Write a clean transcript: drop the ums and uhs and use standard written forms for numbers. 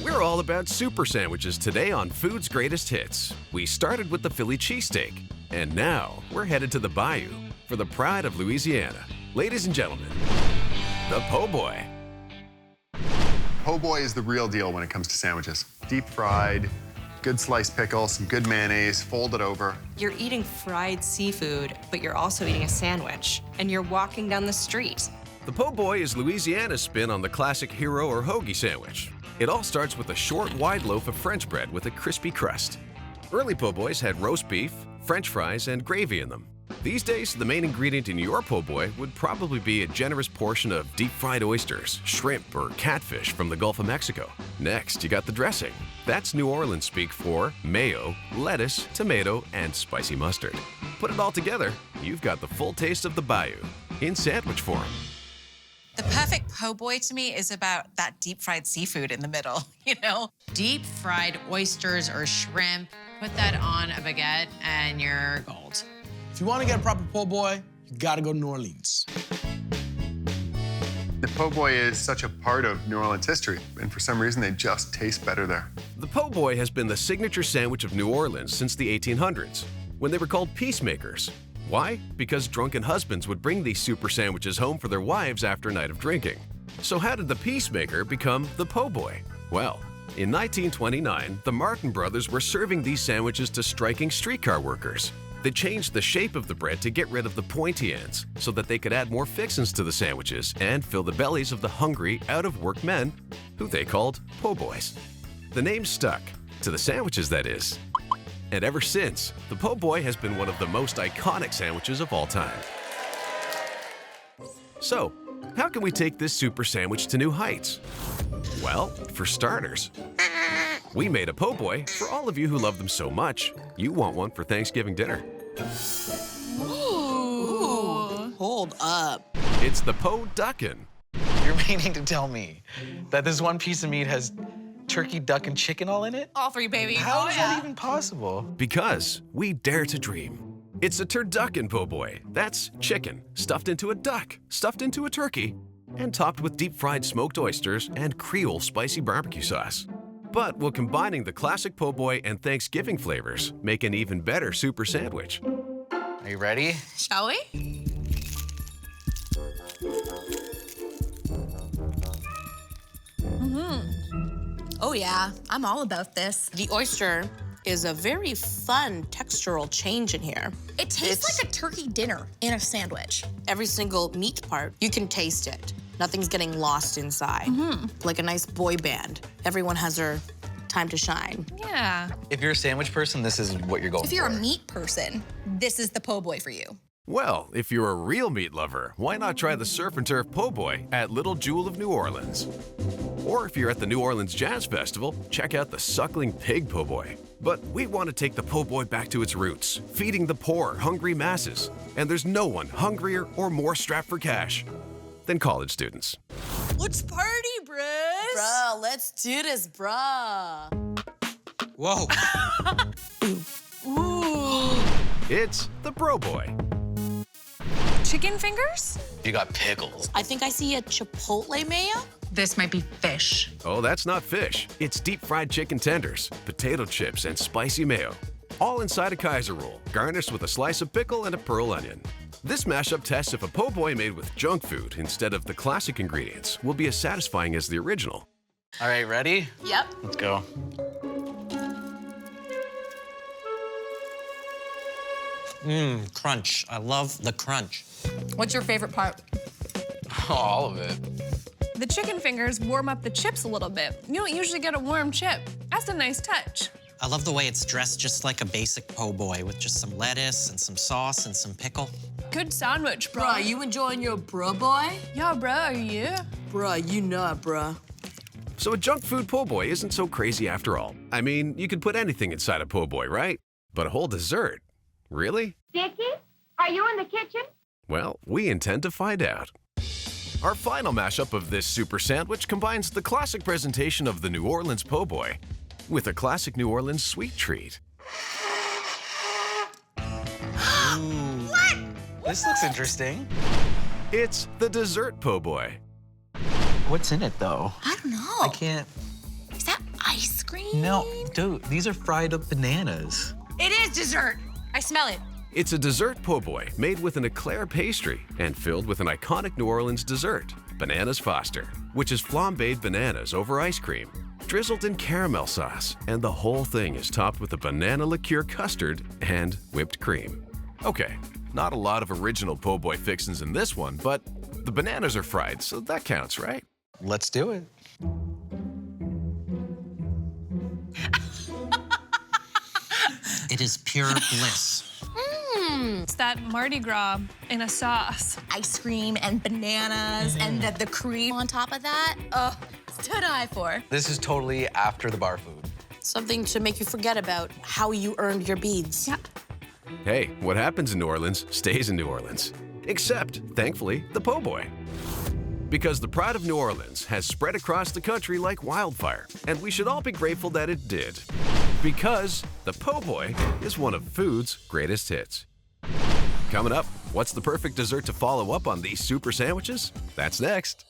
We're all about super sandwiches today on Food's Greatest Hits. We started with the Philly cheesesteak, and now we're headed to the Bayou for the pride of Louisiana. Ladies and gentlemen, the po' boy. Po' boy is the real deal when it comes to sandwiches. Deep fried, good sliced pickle, some good mayonnaise, fold it over. You're eating fried seafood, but you're also eating a sandwich, and you're walking down the street. The po' boy is Louisiana's spin on the classic hero or hoagie sandwich. It all starts with a short, wide loaf of French bread with a crispy crust. Early po' boys had roast beef, French fries, and gravy in them. These days, the main ingredient in your po' boy would probably be a generous portion of deep-fried oysters, shrimp, or catfish from the Gulf of Mexico. Next, you got the dressing. That's New Orleans speak for mayo, lettuce, tomato, and spicy mustard. Put it all together, you've got the full taste of the Bayou in sandwich form. The perfect po' boy to me is about that deep-fried seafood in the middle, you know? Deep-fried oysters or shrimp, put that on a baguette and you're gold. If you want to get a proper po' boy, you gotta go to New Orleans. The po' boy is such a part of New Orleans history, and for some reason, they just taste better there. The po' boy has been the signature sandwich of New Orleans since the 1800s, when they were called peacemakers. Why? Because drunken husbands would bring these super sandwiches home for their wives after a night of drinking. So how did the peacemaker become the po' boy? Well, in 1929, the Martin brothers were serving these sandwiches to striking streetcar workers. They changed the shape of the bread to get rid of the pointy ends so that they could add more fixins to the sandwiches and fill the bellies of the hungry, out-of-work men, who they called po' boys. The name stuck, to the sandwiches that is. And ever since, the po' boy has been one of the most iconic sandwiches of all time. So, how can we take this super sandwich to new heights? Well, for starters, we made a po' boy for all of you who love them so much, you want one for Thanksgiving dinner. Ooh. Hold up. It's the po' duckin'. You're meaning to tell me that this one piece of meat has turkey, duck, and chicken all in it? All three, baby. How is that even possible? Because we dare to dream. It's a turducken po' boy. That's chicken stuffed into a duck, stuffed into a turkey, and topped with deep-fried smoked oysters and Creole spicy barbecue sauce. But will combining the classic po' boy and Thanksgiving flavors make an even better super sandwich. Are you ready? Shall we? Oh yeah, I'm all about this. The oyster is a very fun textural change in here. It tastes like a turkey dinner in a sandwich. Every single meat part, you can taste it. Nothing's getting lost inside. Like a nice boy band. Everyone has their time to shine. Yeah. If you're a sandwich person, this is what you're going for. If you're a meat person, this is the po' boy for you. Well, if you're a real meat lover, why not try the Surf and Turf po' boy at Little Jewel of New Orleans? Or if you're at the New Orleans Jazz Festival, check out the Suckling Pig po' boy. But we want to take the po' boy back to its roots, feeding the poor, hungry masses. And there's no one hungrier or more strapped for cash than college students. Let's party, bruh. Bruh, let's do this, bruh. Whoa. Ooh. It's the bro boy. Chicken fingers? You got pickles. I think I see a chipotle mayo. This might be fish. Oh, that's not fish. It's deep-fried chicken tenders, potato chips, and spicy mayo. All inside a Kaiser roll, garnished with a slice of pickle and a pearl onion. This mashup tests if a po' boy made with junk food instead of the classic ingredients will be as satisfying as the original. All right, ready? Yep. Let's go. Crunch. I love the crunch. What's your favorite part? All of it. The chicken fingers warm up the chips a little bit. You don't usually get a warm chip. That's a nice touch. I love the way it's dressed just like a basic po' boy with just some lettuce and some sauce and some pickle. Good sandwich, bro. Bruh, you enjoying your bruh boy? Yeah, bro, are you? Bruh, you not, bruh. So a junk food po' boy isn't so crazy after all. I mean, you can put anything inside a po' boy, right? But a whole dessert? Really? Dickie, are you in the kitchen? Well, we intend to find out. Our final mashup of this super sandwich combines the classic presentation of the New Orleans po' boy with a classic New Orleans sweet treat. What? This looks interesting. It's the dessert po' boy. What's in it, though? I don't know. I can't. Is that cream. No, dude, these are fried up bananas. It is dessert. I smell it. It's a dessert po' boy made with an eclair pastry and filled with an iconic New Orleans dessert, Bananas Foster, which is flambéed bananas over ice cream, drizzled in caramel sauce, and the whole thing is topped with a banana liqueur custard and whipped cream. Okay, not a lot of original po' boy fixins in this one, but the bananas are fried, so that counts, right? Let's do it. It is pure bliss. It's that Mardi Gras in a sauce. Ice cream and bananas and the cream on top of that. Oh, it's to die for. This is totally after the bar food. Something to make you forget about how you earned your beads. Yeah. Hey, what happens in New Orleans stays in New Orleans. Except, thankfully, the po' boy. Because the pride of New Orleans has spread across the country like wildfire, and we should all be grateful that it did. Because the po' boy is one of food's greatest hits. Coming up, what's the perfect dessert to follow up on these super sandwiches? That's next.